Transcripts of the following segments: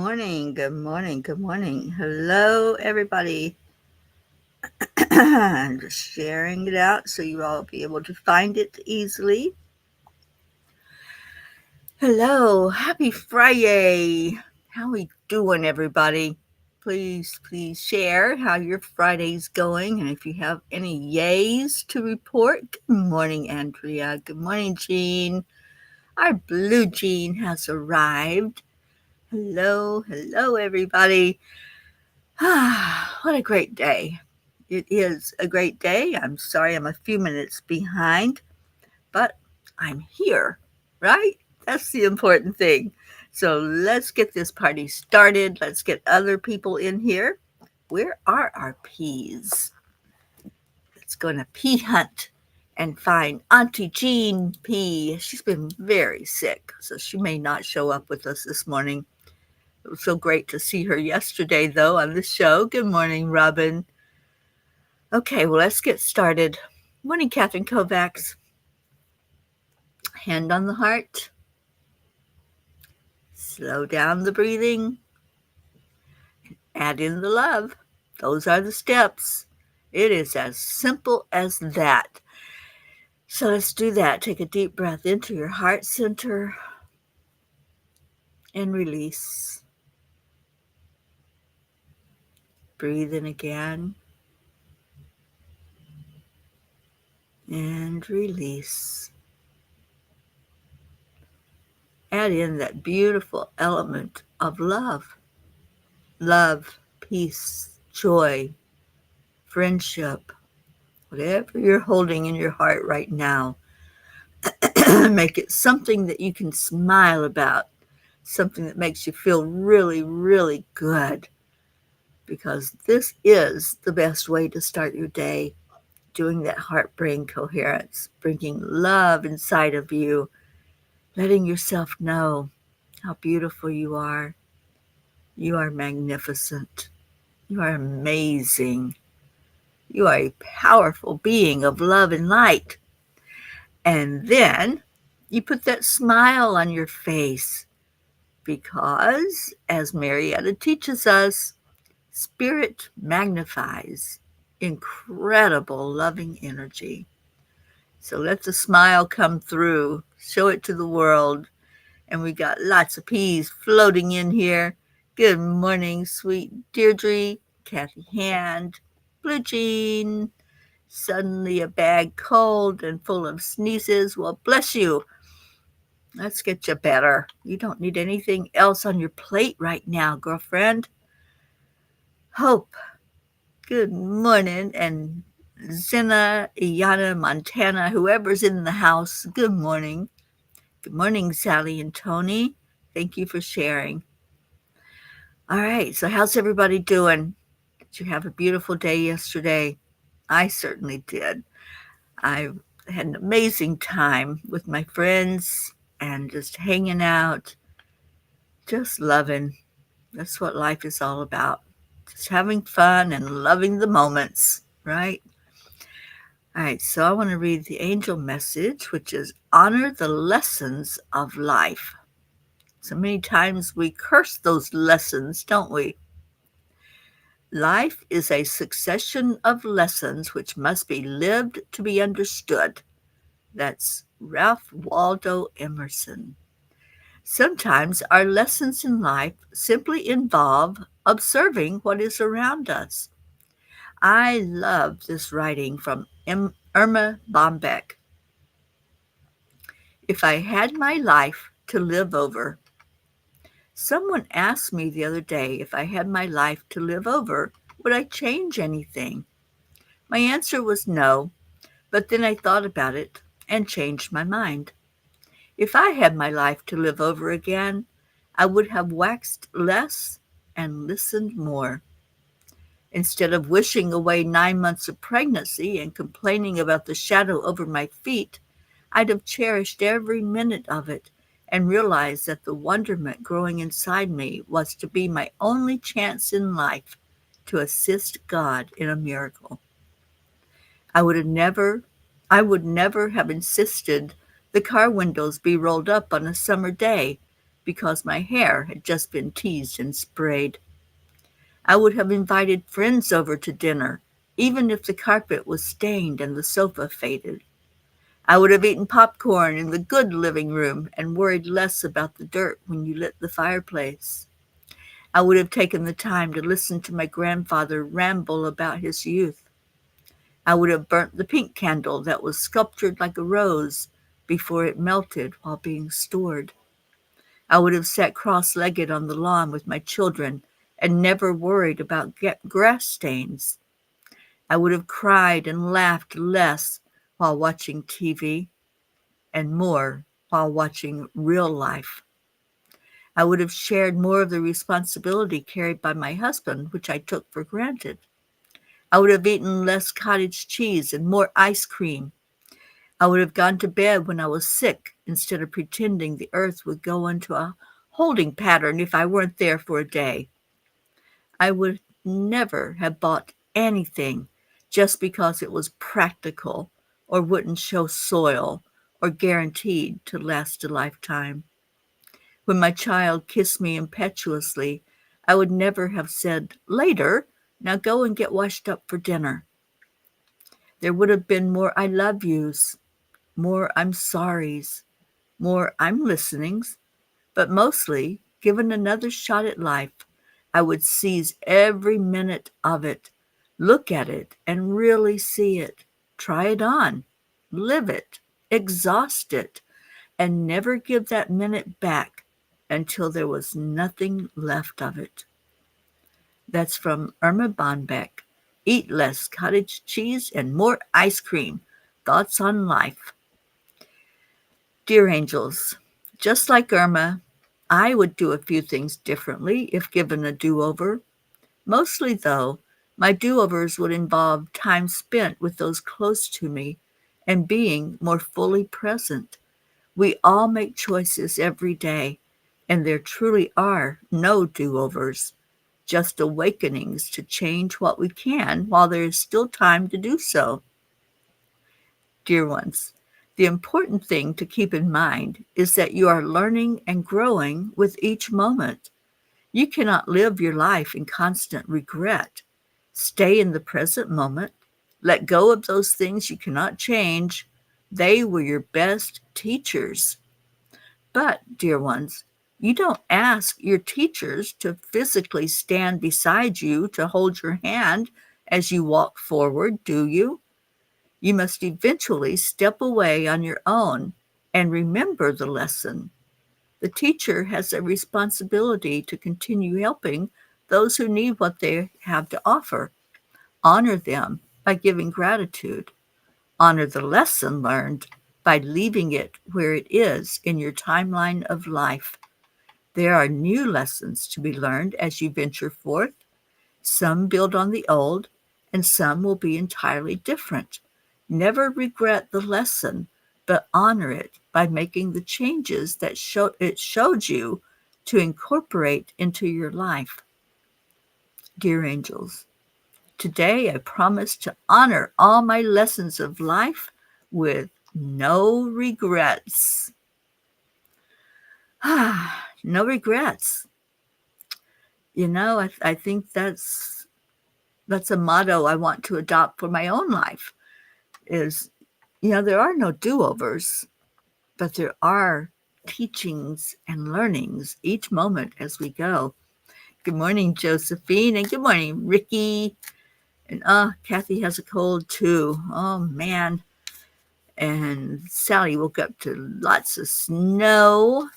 morning. Good morning. Good morning. Hello, everybody. I'm just sharing it out so you all be able to find it easily. Hello. Happy Friday. How we doing, everybody? Please share how your Friday's going. And if you have any yays to report, good morning, Andrea. Good morning, Jean. Our blue Jean has arrived. Hello, everybody. What a great day. It is a great day. I'm sorry I'm a few minutes behind, but I'm here, right? That's the important thing. So let's get this party started. Let's get other people in here. Where are our peas? Let's go on a pea hunt and find Auntie Jean P. She's been very sick, so she may not show up with us this morning. It was so great to see her yesterday, though, on the show. Good morning, Robin. Okay, well, let's get started. Morning, Catherine Kovacs. Hand on the heart. Slow down the breathing. Add in the love. Those are the steps. It is as simple as that. So let's do that. Take a deep breath into your heart center and release. Breathe in again and release. Add in that beautiful element of love. Love, peace, joy, friendship, whatever you're holding in your heart right now. Make it something that you can smile about, something that makes you feel really, really good. Because this is the best way to start your day, doing that heart-brain coherence, bringing love inside of you, letting yourself know how beautiful you are. You are magnificent. You are amazing. You are a powerful being of love and light. And then you put that smile on your face because, as Marietta teaches us, spirit magnifies incredible loving energy. So let the smile come through. Show it to the world. And we got lots of peas floating in here. Good morning, sweet Deirdre, Kathy Hand, Blue Jean. Suddenly a bag cold and full of sneezes. Well, bless you. Let's get you better. You don't need anything else on your plate right now, girlfriend. Hope. Good morning. And Zena, Iyana, Montana, whoever's in the house, good morning. Good morning, Sally and Tony. Thank you for sharing. All right, so how's everybody doing? Did you have a beautiful day yesterday? I certainly did. I had an amazing time with my friends and just hanging out, just loving. That's what life is all about. Just having fun and loving the moments, right? All right, so I want to read the angel message, which is honor the lessons of life. So many times we curse those lessons, don't we? Life is a succession of lessons which must be lived to be understood. That's Ralph Waldo Emerson. Sometimes our lessons in life simply involve observing what is around us. I love this writing from Irma Bombeck. If I had my life to live over. Someone asked me the other day if I had my life to live over, would I change anything? My answer was no, but then I thought about it and changed my mind. If I had my life to live over again, I would have waxed less and listened more. Instead of wishing away 9 months of pregnancy and complaining about the shadow over my feet, I'd have cherished every minute of it and realized that the wonderment growing inside me was to be my only chance in life to assist God in a miracle. I would never have insisted the car windows be rolled up on a summer day because my hair had just been teased and sprayed. I would have invited friends over to dinner, even if the carpet was stained and the sofa faded. I would have eaten popcorn in the good living room and worried less about the dirt when you lit the fireplace. I would have taken the time to listen to my grandfather ramble about his youth. I would have burnt the pink candle that was sculptured like a rose before it melted while being stored. I would have sat cross-legged on the lawn with my children and never worried about grass stains. I would have cried and laughed less while watching TV and more while watching real life. I would have shared more of the responsibility carried by my husband, which I took for granted. I would have eaten less cottage cheese and more ice cream. I would have gone to bed when I was sick instead of pretending the earth would go into a holding pattern if I weren't there for a day. I would never have bought anything just because it was practical or wouldn't show soil or guaranteed to last a lifetime. When my child kissed me impetuously, I would never have said, "Later, now go and get washed up for dinner." There would have been more "I love yous," more "I'm sorries," more "I'm listenings," but mostly, given another shot at life, I would seize every minute of it, look at it and really see it, try it on, live it, exhaust it, and never give that minute back until there was nothing left of it. That's from Irma Bonbeck. Eat less cottage cheese and more ice cream. Thoughts on life. Dear angels, just like Irma, I would do a few things differently if given a do-over. Mostly, though, my do-overs would involve time spent with those close to me and being more fully present. We all make choices every day, and there truly are no do-overs, just awakenings to change what we can while there is still time to do so. Dear ones, the important thing to keep in mind is that you are learning and growing with each moment. You cannot live your life in constant regret. Stay in the present moment. Let go of those things you cannot change. They were your best teachers. But, dear ones, you don't ask your teachers to physically stand beside you to hold your hand as you walk forward, do you? You must eventually step away on your own and remember the lesson. The teacher has a responsibility to continue helping those who need what they have to offer. Honor them by giving gratitude. Honor the lesson learned by leaving it where it is in your timeline of life. There are new lessons to be learned as you venture forth. Some build on the old, and some will be entirely different. Never regret the lesson, but honor it by making the changes that it showed you to incorporate into your life. Dear angels, today I promise to honor all my lessons of life with no regrets. No regrets. I think that's a motto I want to adopt for my own life is, there are no do-overs, but there are teachings and learnings each moment as we go. Good morning, Josephine, and good morning, Ricky. And Kathy has a cold too. Oh man. And Sally woke up to lots of snow.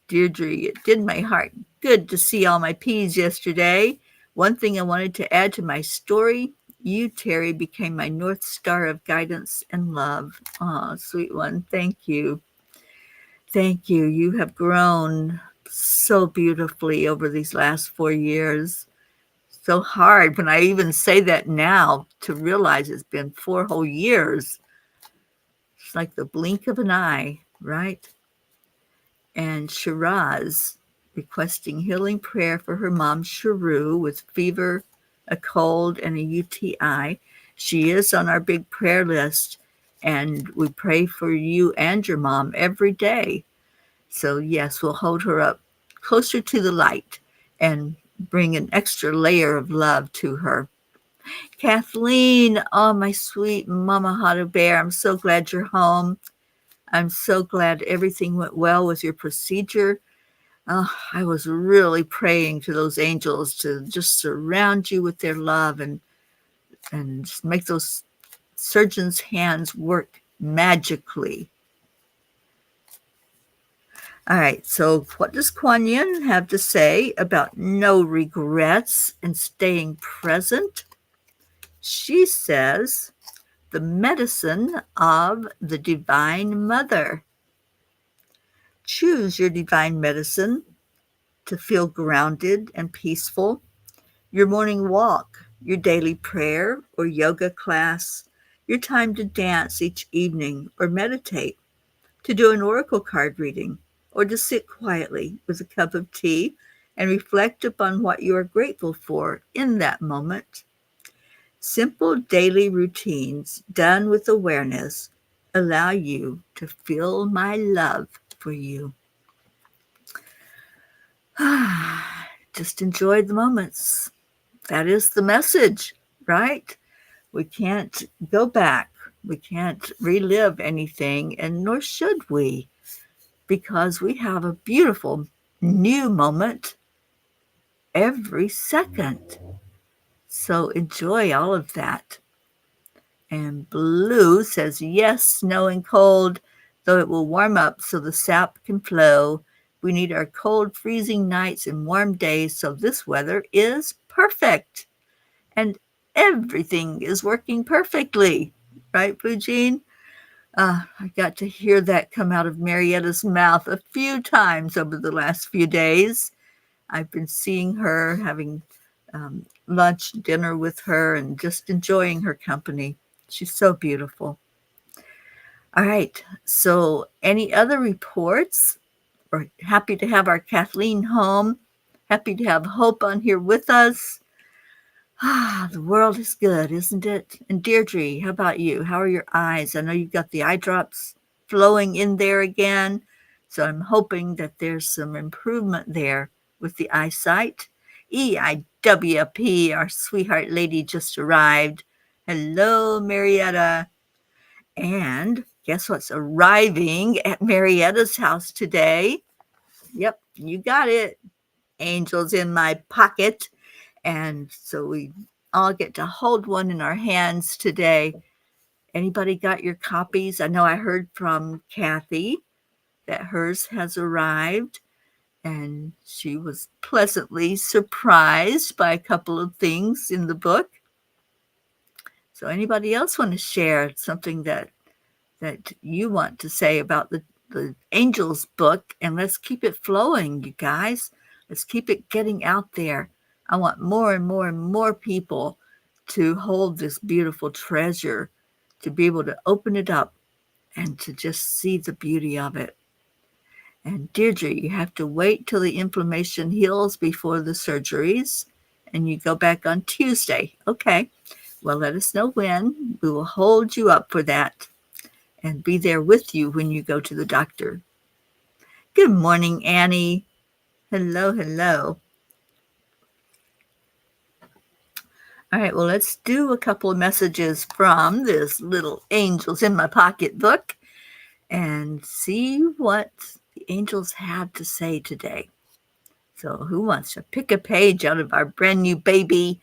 Deirdre, it did my heart good to see all my peas yesterday. One thing I wanted to add to my story, you, Teri, became my North Star of guidance and love. Oh, sweet one. Thank you. Thank you. You have grown so beautifully over these last 4 years. So hard when I even say that now to realize it's been 4 whole years. It's like the blink of an eye, right? And Shiraz requesting healing prayer for her mom, Sharu, with fever, a cold, and a UTI. She is on our big prayer list, and we pray for you and your mom every day. So, yes, we'll hold her up closer to the light and bring an extra layer of love to her. Kathleen, oh, my sweet Mama Hotter Bear, I'm so glad you're home. I'm so glad everything went well with your procedure. Oh, I was really praying to those angels to just surround you with their love and just make those surgeons' hands work magically. All right, so what does Kuan Yin have to say about no regrets and staying present? She says, the medicine of the Divine Mother. Choose your divine medicine to feel grounded and peaceful. Your morning walk, your daily prayer or yoga class, your time to dance each evening or meditate, to do an oracle card reading, or to sit quietly with a cup of tea and reflect upon what you are grateful for in that moment. Simple daily routines done with awareness allow you to feel my love for you. Just enjoy the moments. That is the message, right? We can't go back. We can't relive anything, and nor should we, because we have a beautiful new moment every second. So enjoy all of that. And Blue says, yes, snow and cold, though it will warm up so the sap can flow. We need our cold, freezing nights and warm days, so this weather is perfect. And everything is working perfectly. Right, Blue Jean? I got to hear that come out of Marietta's mouth a few times over the last few days. I've been seeing her, having lunch, dinner with her, and just enjoying her company. She's so beautiful. All right. So, any other reports? We're happy to have our Kathleen home. Happy to have Hope on here with us. The world is good, isn't it? And Deirdre, how about you? How are your eyes? I know you've got the eye drops flowing in there again. So I'm hoping that there's some improvement there with the eyesight. EIWP, our sweetheart lady, just arrived. Hello, Marietta. And guess what's arriving at Marietta's house today? Yep, you got it. Angels in my pocket. And so we all get to hold one in our hands today. Anybody got your copies? I know I heard from Kathy that hers has arrived, and she was pleasantly surprised by a couple of things in the book. So anybody else want to share something that you want to say about the Angels book? And let's keep it flowing, you guys. Let's keep it getting out there. I want more and more and more people to hold this beautiful treasure, to be able to open it up and to just see the beauty of it. And Deirdre, you have to wait till the inflammation heals before the surgeries, and you go back on Tuesday. Okay, well, let us know when. We will hold you up for that and be there with you when you go to the doctor. Good morning, Annie. Hello, hello. All right, well, let's do a couple of messages from this little Angels in My Pocket book and see what the angels have to say today. So who wants to pick a page out of our brand new baby,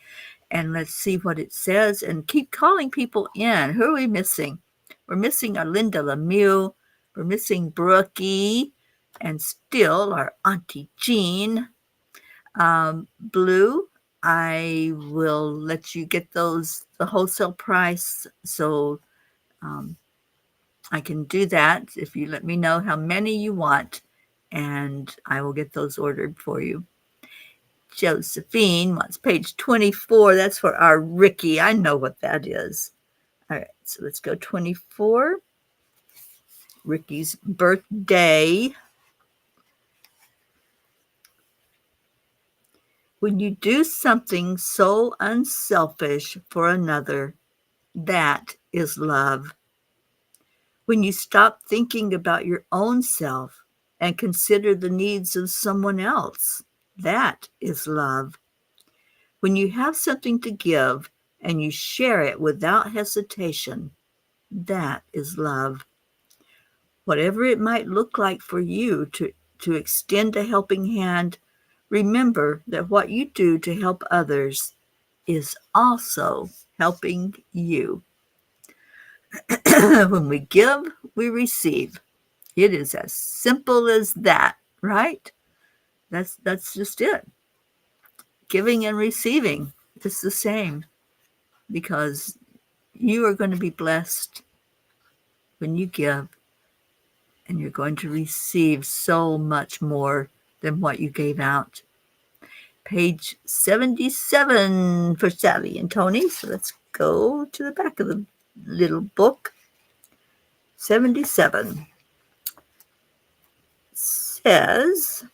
and let's see what it says, and keep calling people in. Who are we missing? We're missing our Linda Lemieux. We're missing Brookie, and still our Auntie Jean. Blue, I will let you get those, the wholesale price, so I can do that if you let me know how many you want, and I will get those ordered for you. Josephine wants page 24. That's for our Ricky. I know what that is. All right, so let's go 24. Ricky's birthday. When you do something so unselfish for another, that is love. When you stop thinking about your own self and consider the needs of someone else. That is love. When you have something to give and you share it without hesitation, that is love. Whatever it might look like for you to extend a helping hand, remember that what you do to help others is also helping you. When we give, we receive. It is as simple as that, right? That's just it. Giving and receiving is the same, because you are going to be blessed when you give, and you're going to receive so much more than what you gave out. Page 77 for Sally and Tony. So let's go to the back of the little book. 77 says,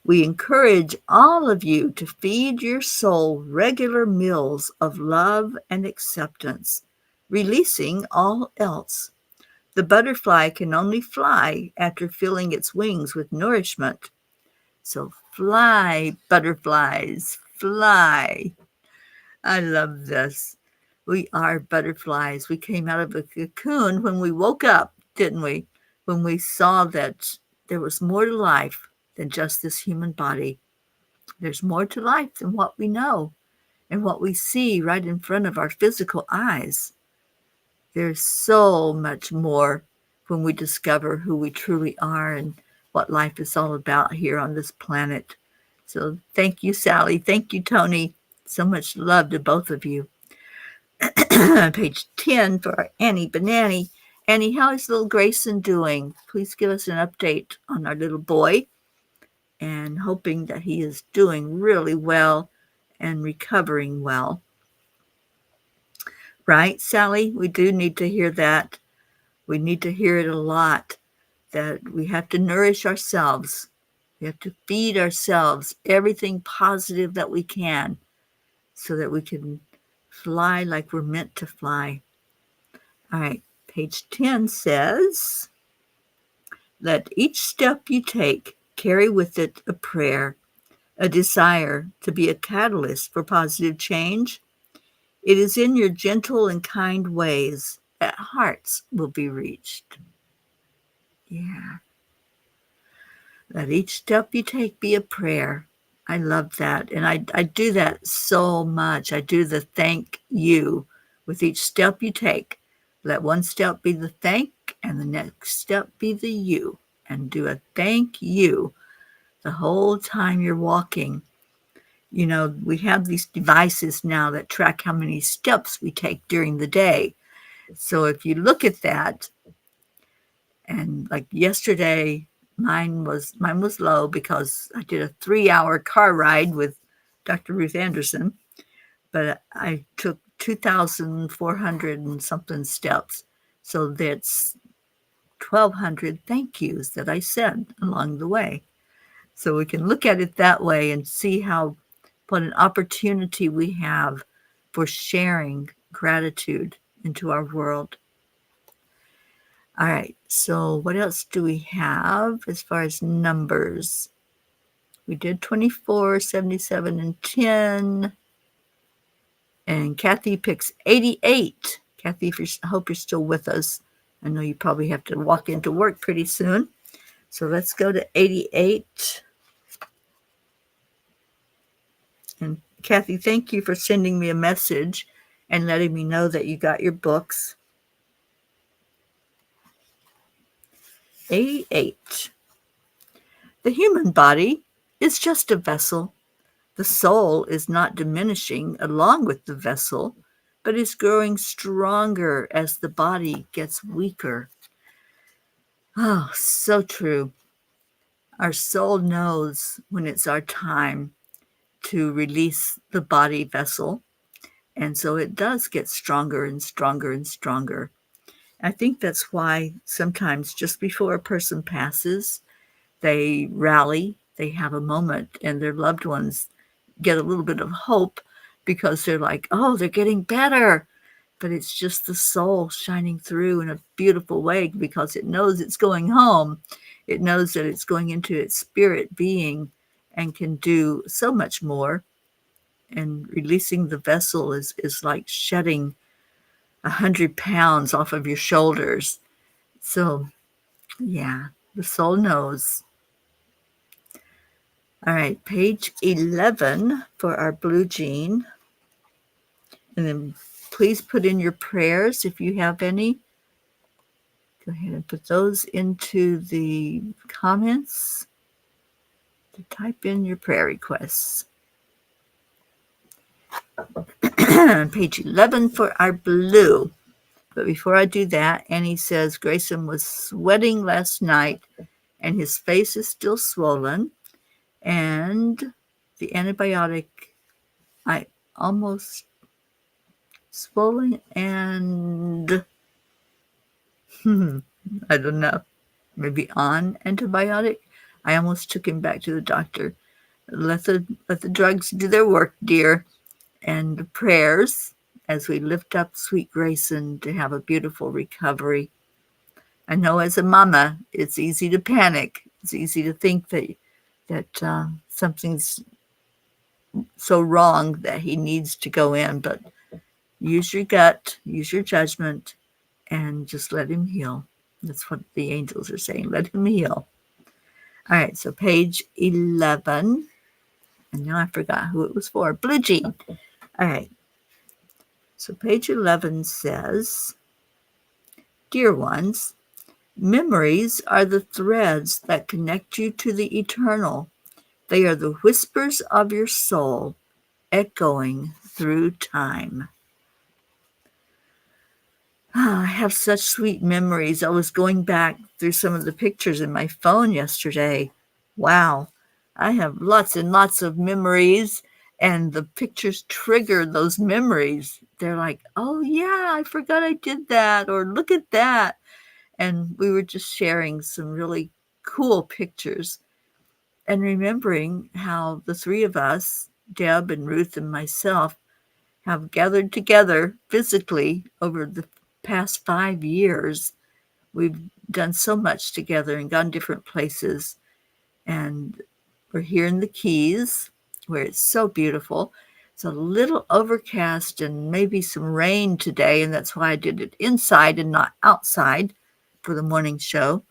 we encourage all of you to feed your soul regular meals of love and acceptance, releasing all else. The butterfly can only fly after filling its wings with nourishment. So fly, butterflies, fly. I love this. We are butterflies. We came out of a cocoon when we woke up, didn't we? When we saw that there was more to life than just this human body. There's more to life than what we know and what we see right in front of our physical eyes. There's so much more when we discover who we truly are and what life is all about here on this planet. So thank you, Sally. Thank you, Tony. So much love to both of you. Page 10 for our Annie Banani. Annie, how is little Grayson doing? Please give us an update on our little boy, and hoping that he is doing really well and recovering well. Right, Sally? We do need to hear that. We need to hear it a lot, that we have to nourish ourselves. We have to feed ourselves everything positive that we can so that we can fly like we're meant to fly. All right, page 10 says, let each step you take carry with it a prayer, a desire to be a catalyst for positive change. It is in your gentle and kind ways that hearts will be reached. Yeah. Let each step you take be a prayer. I love that. And I do that so much. I do the thank you with each step you take. Let one step be the thank and the next step be the you. And do a thank you the whole time you're walking. You know, we have these devices now that track how many steps we take during the day. So if you look at that, and like yesterday, mine was low because I did a 3-hour car ride with Dr. Ruth Anderson, but I took 2,400 and something steps. So that's 1,200 thank yous that I said along the way. So we can look at it that way and see what an opportunity we have for sharing gratitude into our world. All right, so what else do we have as far as numbers? We did 24, 77, and 10. And Kathy picks 88. Kathy, I hope you're still with us. I know you probably have to walk into work pretty soon. So let's go to 88. And Kathy, thank you for sending me a message and letting me know that you got your books. 88. The human body is just a vessel. The soul is not diminishing along with the vessel, but is growing stronger as the body gets weaker. Oh, so true. Our soul knows when it's our time to release the body vessel, and so it does get stronger and stronger and stronger. I think that's why sometimes just before a person passes, they rally, they have a moment, and their loved ones get a little bit of hope because they're like, oh, they're getting better. but it's just the soul shining through in a beautiful way because it knows it's going home. It knows that it's going into its spirit being and can do so much more. And releasing the vessel is like shedding 100 pounds off of your shoulders. So, yeah, the soul knows. All right, page 11 for our blue jean. And then please put in your prayers if you have any. Go ahead and put those into the comments to type in your prayer requests. Page 11 for our blue. But before I do that, Annie says Grayson was sweating last night and his face is still swollen. And the antibiotic, I almost swollen and I don't know, maybe on antibiotic. I almost took him back to the doctor. Let the drugs do their work, dear, and the prayers as we lift up sweet Grayson to have a beautiful recovery. I know as a mama, it's easy to panic. It's easy to think that something's so wrong that he needs to go in, but use your gut, use your judgment, and just let him heal. That's what the angels are saying. Let him heal. All right, so page 11. And now I forgot who it was for. Blue Jean. All right. So page 11 says, Dear ones, memories are the threads that connect you to the eternal. They are the whispers of your soul, echoing through time. I have such sweet memories. I was going back through some of the pictures in my phone yesterday. Wow, I have lots and lots of memories, and the pictures trigger those memories. They're like, oh yeah, I forgot I did that, or look at that. And we were just sharing some really cool pictures and remembering how the three of us, Deb and Ruth and myself, have gathered together physically over the past 5 years. We've done so much together and gone different places. And we're here in the Keys where it's so beautiful. It's a little overcast and maybe some rain today, and that's why I did it inside and not outside for the morning show.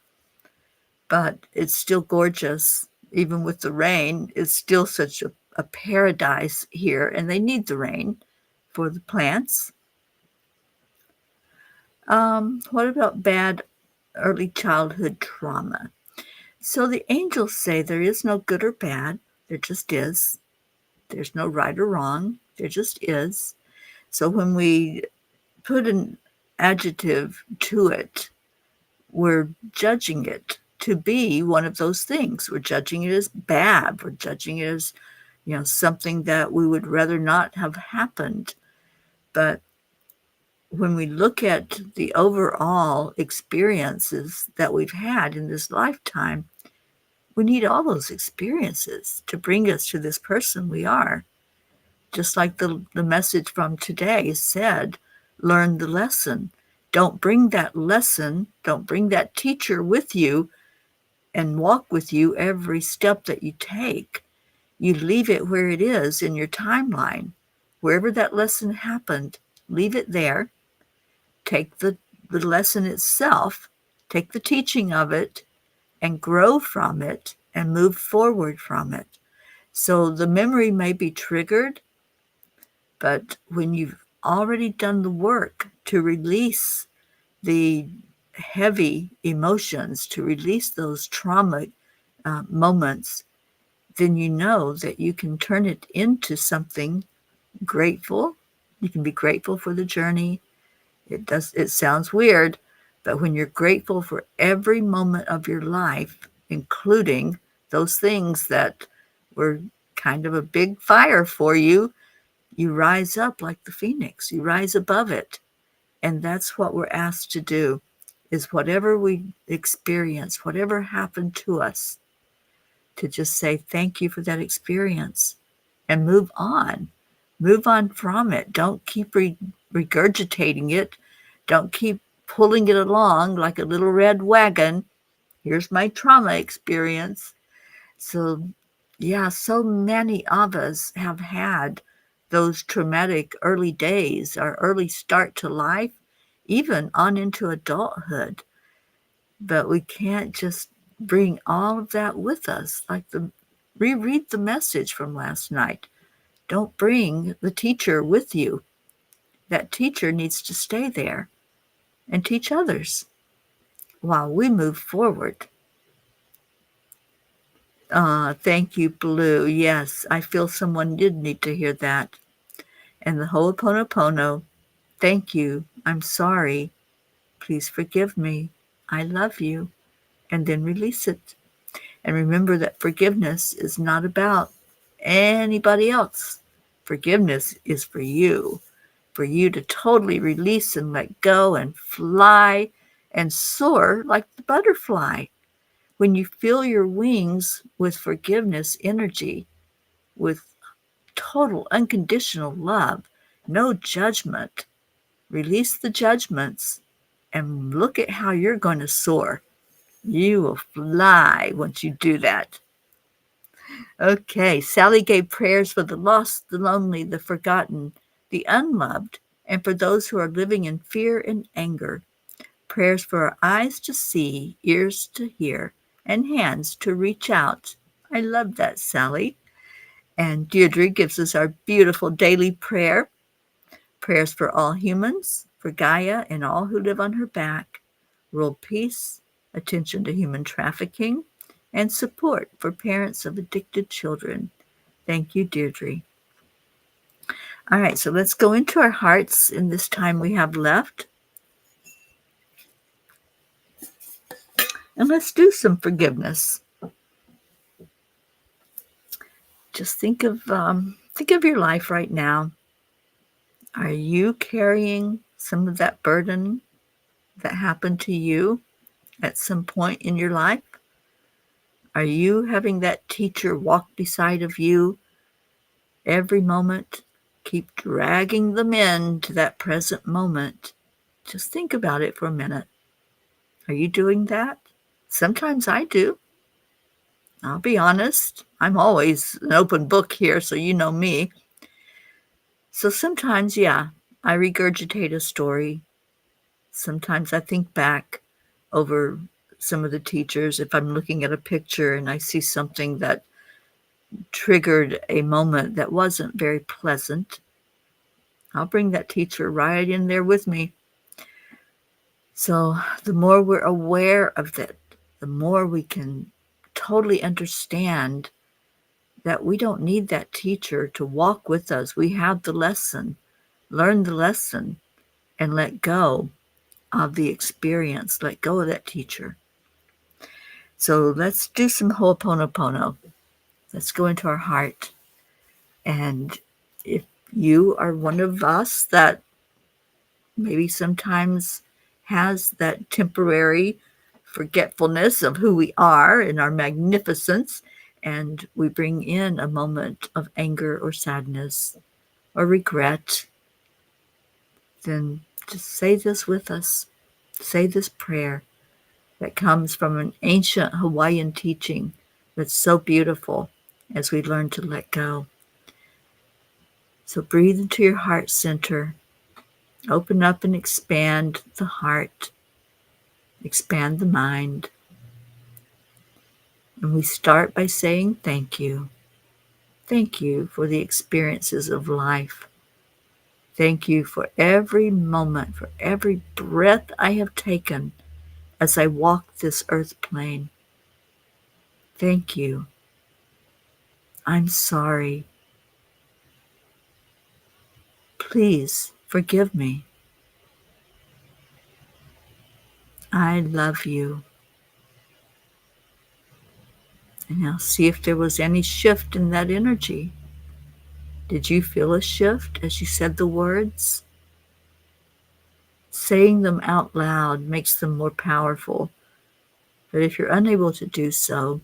But it's still gorgeous. Even with the rain, it's still such a paradise here, and they need the rain for the plants. What about bad early childhood trauma? So the angels say there is no good or bad. There just is. There's no right or wrong. There just is. So when we put an adjective to it, we're judging it to be one of those things. We're judging it as bad. We're judging it as, something that we would rather not have happened. But when we look at the overall experiences that we've had in this lifetime, we need all those experiences to bring us to this person we are. Just like the message from today said, learn the lesson. Don't bring that lesson, don't bring that teacher with you and walk with you every step that you take. You leave it where it is in your timeline. Wherever that lesson happened, leave it there. Take the lesson itself, take the teaching of it, and grow from it and move forward from it. So the memory may be triggered, but when you've already done the work to release the heavy emotions, to release those trauma moments, then you know that you can turn it into something grateful. You can be grateful for the journey. It sounds weird, but when you're grateful for every moment of your life, including those things that were kind of a big fire for you, you rise up like the phoenix. You rise above it. And that's what we're asked to do, is whatever we experience, whatever happened to us, to just say thank you for that experience and move on. Move on from it. Don't keep regurgitating it. Don't keep pulling it along like a little red wagon. Here's my trauma experience. So, yeah, so many of us have had those traumatic early days, our early start to life, even on into adulthood. But we can't just bring all of that with us. Reread the message from last night. Don't bring the teacher with you. That teacher needs to stay there and teach others while we move forward. Thank you, Blue. Yes, I feel someone did need to hear that. And the Ho'oponopono, thank you. I'm sorry. Please forgive me. I love you. And then release it. And remember that forgiveness is not about anybody else. Forgiveness is for you to totally release and let go and fly and soar like the butterfly. When you fill your wings with forgiveness energy, with total unconditional love, no judgment, release the judgments and look at how you're going to soar. You will fly once you do that. Okay, Sally gave prayers for the lost, the lonely, the forgotten, the unloved, and for those who are living in fear and anger. Prayers for our eyes to see, ears to hear, and hands to reach out. I love that, Sally. And Deirdre gives us our beautiful daily prayer. Prayers for all humans, for Gaia and all who live on her back. World peace, attention to human trafficking, and support for parents of addicted children. Thank you, Deirdre. All right, so let's go into our hearts in this time we have left. And let's do some forgiveness. Just think of your life right now. Are you carrying some of that burden that happened to you at some point in your life? Are you having that teacher walk beside of you every moment? Keep dragging them into that present moment. Just think about it for a minute. Are you doing that? Sometimes I do. I'll be honest. I'm always an open book here, so you know me. So sometimes, yeah, I regurgitate a story. Sometimes I think back over some of the teachers. If I'm looking at a picture and I see something that triggered a moment that wasn't very pleasant, I'll bring that teacher right in there with me. So the more we're aware of it, the more we can totally understand that we don't need that teacher to walk with us. We have the lesson, learn the lesson, and let go of the experience, let go of that teacher. So let's do some Ho'oponopono. Let's go into our heart. And if you are one of us that maybe sometimes has that temporary forgetfulness of who we are and our magnificence, and we bring in a moment of anger or sadness or regret, then just say this with us. Say this prayer that comes from an ancient Hawaiian teaching that's so beautiful as we learn to let go. So breathe into your heart center. Open up and expand the heart. Expand the mind. And we start by saying thank you. Thank you for the experiences of life. Thank you for every moment, for every breath I have taken as I walk this earth plane. Thank you. I'm sorry. Please forgive me. I love you. And now see if there was any shift in that energy. Did you feel a shift as you said the words? Saying them out loud makes them more powerful. But if you're unable to do so,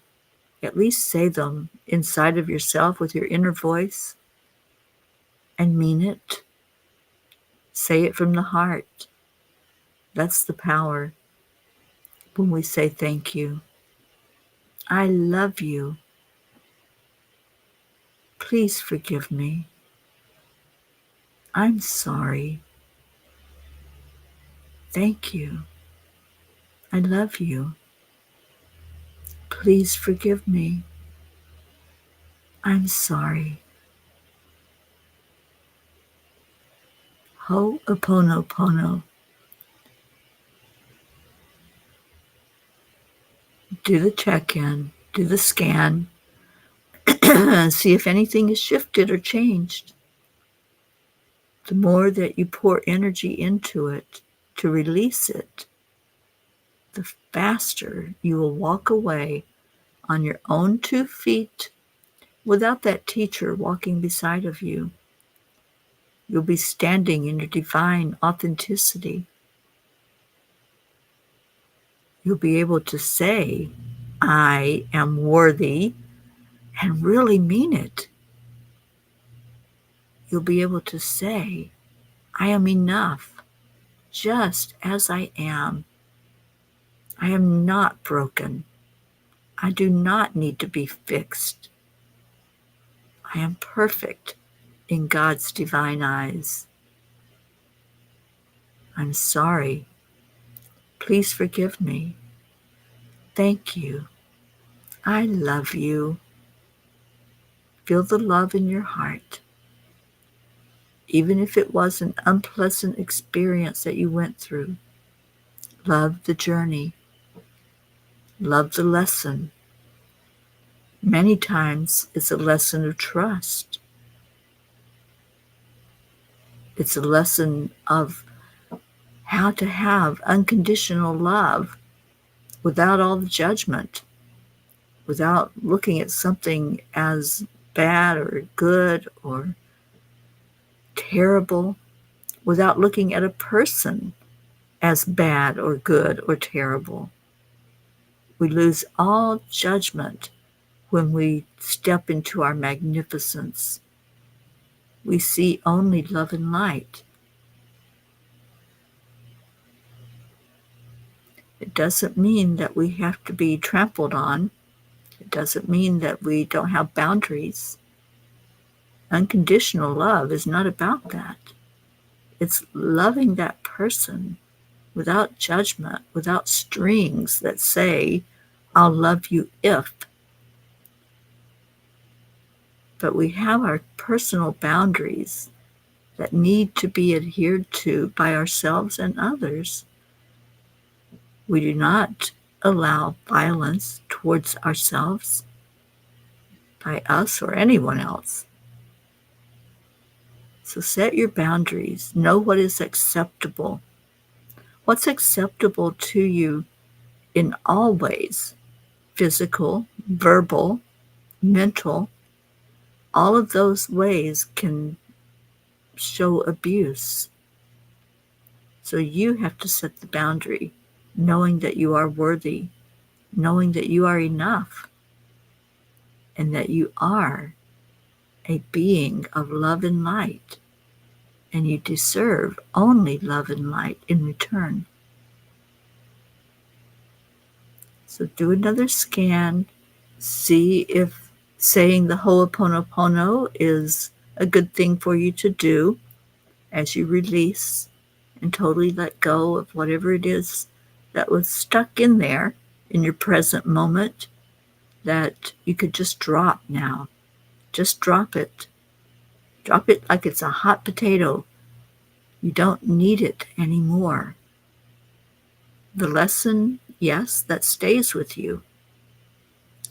at least say them inside of yourself with your inner voice and mean it. Say it from the heart. That's the power when we say thank you. I love you. Please forgive me. I'm sorry. Thank you. I love you. Please forgive me. I'm sorry. Ho'oponopono. Do the check-in. Do the scan. See if anything has shifted or changed. The more that you pour energy into it to release it, the faster you will walk away on your own 2 feet without that teacher walking beside of you. You'll be standing in your divine authenticity. You'll be able to say, I am worthy, and really mean it. You'll be able to say, I am enough, just as I am. I am not broken. I do not need to be fixed. I am perfect in God's divine eyes. I'm sorry. Please forgive me. Thank you. I love you. Feel the love in your heart. Even if it was an unpleasant experience that you went through, love the journey. Love the lesson. Many times it's a lesson of trust. It's a lesson of how to have unconditional love without all the judgment, without looking at something as bad or good or terrible, without looking at a person as bad or good or terrible. We lose all judgment when we step into our magnificence. We see only love and light. It doesn't mean that we have to be trampled on. It doesn't mean that we don't have boundaries. Unconditional love is not about that. It's loving that person without judgment, without strings that say, I'll love you if. But we have our personal boundaries that need to be adhered to by ourselves and others. We do not allow violence towards ourselves by us or anyone else. So set your boundaries. Know what is acceptable. What's acceptable to you in all ways, physical, verbal, mental, all of those ways can show abuse. So you have to set the boundary, knowing that you are worthy, knowing that you are enough, and that you are a being of love and light, and you deserve only love and light in return. So do another scan, see if saying the Ho'oponopono is a good thing for you to do as you release and totally let go of whatever it is that was stuck in there in your present moment that you could just drop now. Just drop it. Drop it like it's a hot potato. You don't need it anymore. The lesson, yes, that stays with you.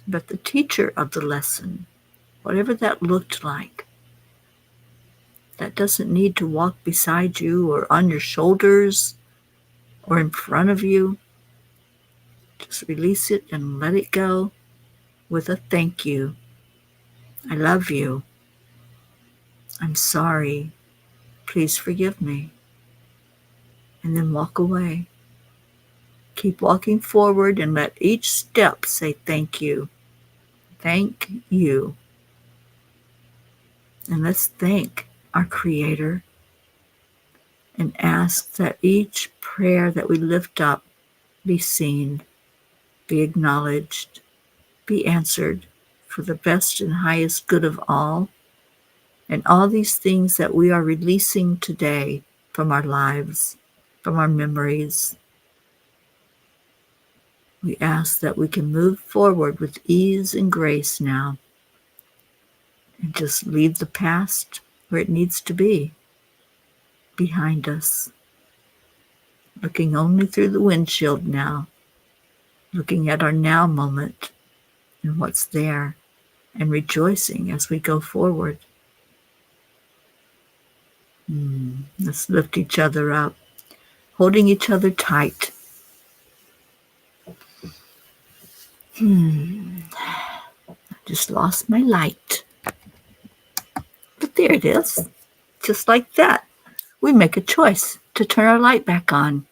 But the teacher of the lesson, whatever that looked like, that doesn't need to walk beside you or on your shoulders or in front of you. Just release it and let it go with a thank you. I love you. I'm sorry. Please forgive me. And then walk away. Keep walking forward and let each step say thank you. Thank you. And let's thank our Creator. and ask that each prayer that we lift up be seen, be acknowledged, be answered for the best and highest good of all. And all these things that we are releasing today from our lives, from our memories, we ask that we can move forward with ease and grace now and just leave the past where it needs to be, behind us, looking only through the windshield now, looking at our now moment and what's there, and rejoicing as we go forward. Let's lift each other up, holding each other tight. I just lost my light. But there it is. Just like that. We make a choice to turn our light back on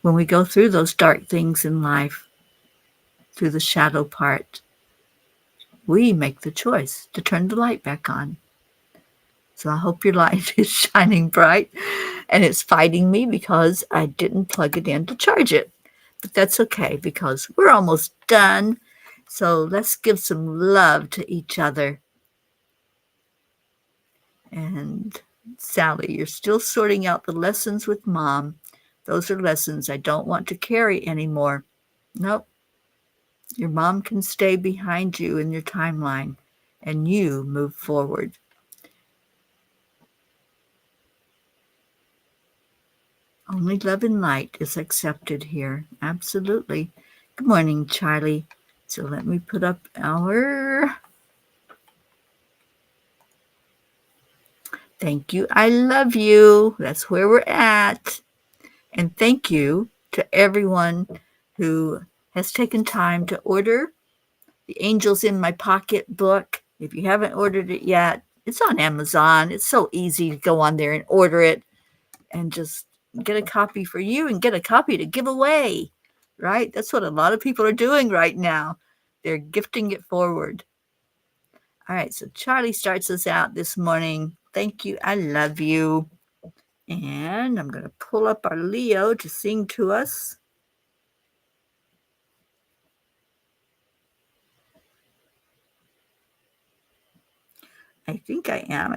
when we go through those dark things in life, through the shadow part. We make the choice to turn the light back on. So I hope your light is shining bright, and it's fighting me because I didn't plug it in to charge it. But that's okay because we're almost done. So let's give some love to each other. And Sally, you're still sorting out the lessons with Mom. Those are lessons I don't want to carry anymore. Nope. Your mom can stay behind you in your timeline, and you move forward. Only love and light is accepted here. Absolutely. Good morning, Charlie. So let me put up our thank you. I love you. That's where we're at. And thank you to everyone who has taken time to order the Angels in My Pocket book. If you haven't ordered it yet, it's on Amazon. It's so easy to go on there and order it and just get a copy for you and get a copy to give away, right? That's what a lot of people are doing right now. They're gifting it forward. All right, so Charlie starts us out this morning. Thank you. I love you. And I'm going to pull up our Leo to sing to us. I think I am.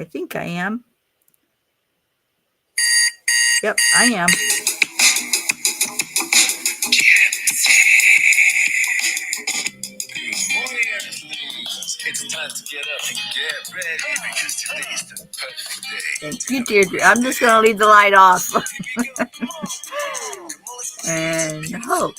Yep, I am. It's time to get up and get ready because today's the perfect day. Thank you, Deirdre. I'm just going to leave the light off. And hope.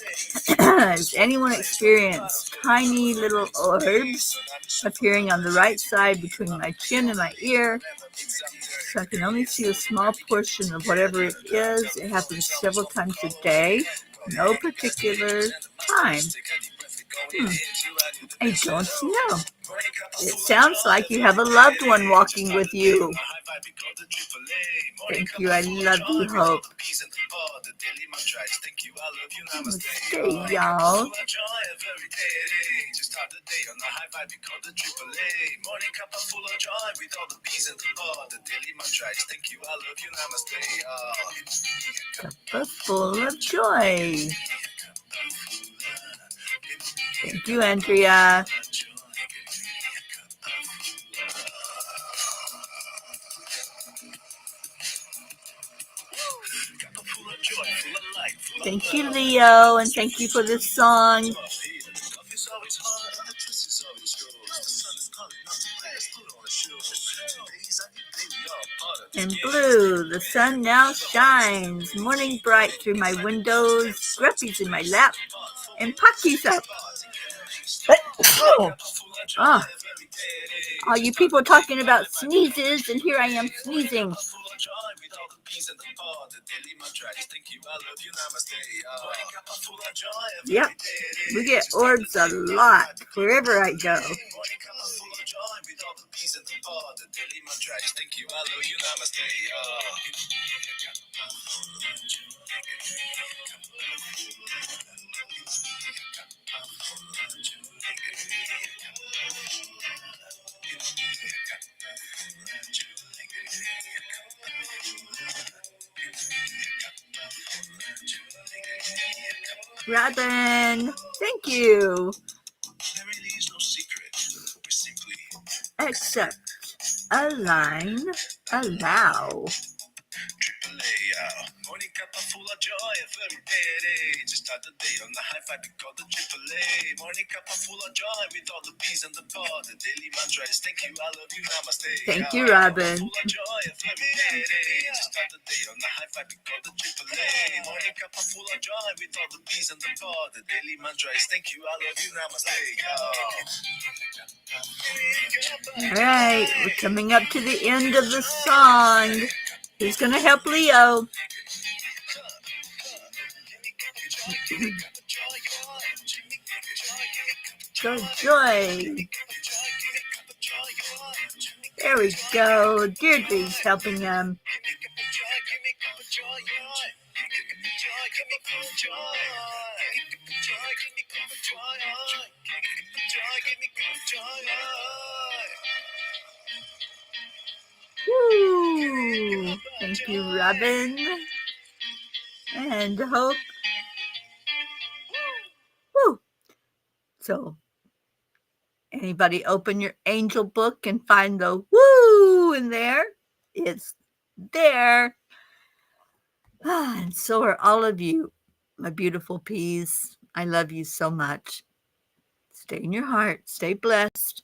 Has anyone experienced tiny little orbs appearing on the right side between my chin and my ear? So I can only see a small portion of whatever it is. It happens several times a day. No particular time. I don't know. It sounds like you have a loved one walking with you. Thank you. I love you, Hope. Namaste, y'all. Morning Cuppa full of joy with all the bees and the bar. The daily mantra is thank you, I love you, namaste. Cuppa full of joy. Thank you, Andrea. Thank you, Leo, and thank you for this song. In blue, the sun now shines, morning bright through my windows, Gruppy's in my lap, and Pocky's up. Oh, all you people talking about sneezes, and here I am sneezing. Yep, we get orbs a lot wherever I go. Robin, thank you. There really is no secret. We simply accept, align, allow. Triple A, morning cuppa full of joy, every day. Just start the day on the high five, we call the triple A. Morning cuppa full of joy with all the bees and the pod. The daily mantra is thank you, I love you, namaste. Thank you, Robin. Full of joy, every day. Just start the day on the high five, we call the triple A. Morning cuppa full of joy with all the bees and the pod. The daily mantra is thank you, I love you, namaste. All right, we're coming up to the end of the song. Who's going to help Leo? Go Joy. There we go. Deirdre's helping him. Woo! Thank you, Robin. And Hope. Woo! So, anybody open your angel book and find the woo in there? It's there. And so are all of you, my beautiful peas. I love you so much. Stay in your heart. Stay blessed.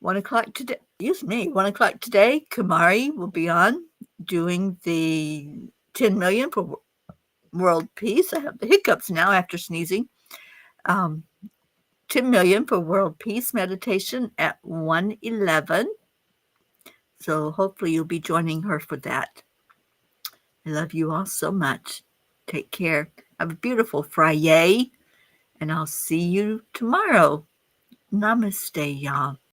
1 o'clock today. 1 o'clock today. Kumari will be on doing the 10 million for world peace. I have the hiccups now after sneezing. 10 million for world peace meditation at 1:11. So hopefully you'll be joining her for that. I love you all so much. Take care. Have a beautiful Friday, and I'll see you tomorrow. Namaste, y'all.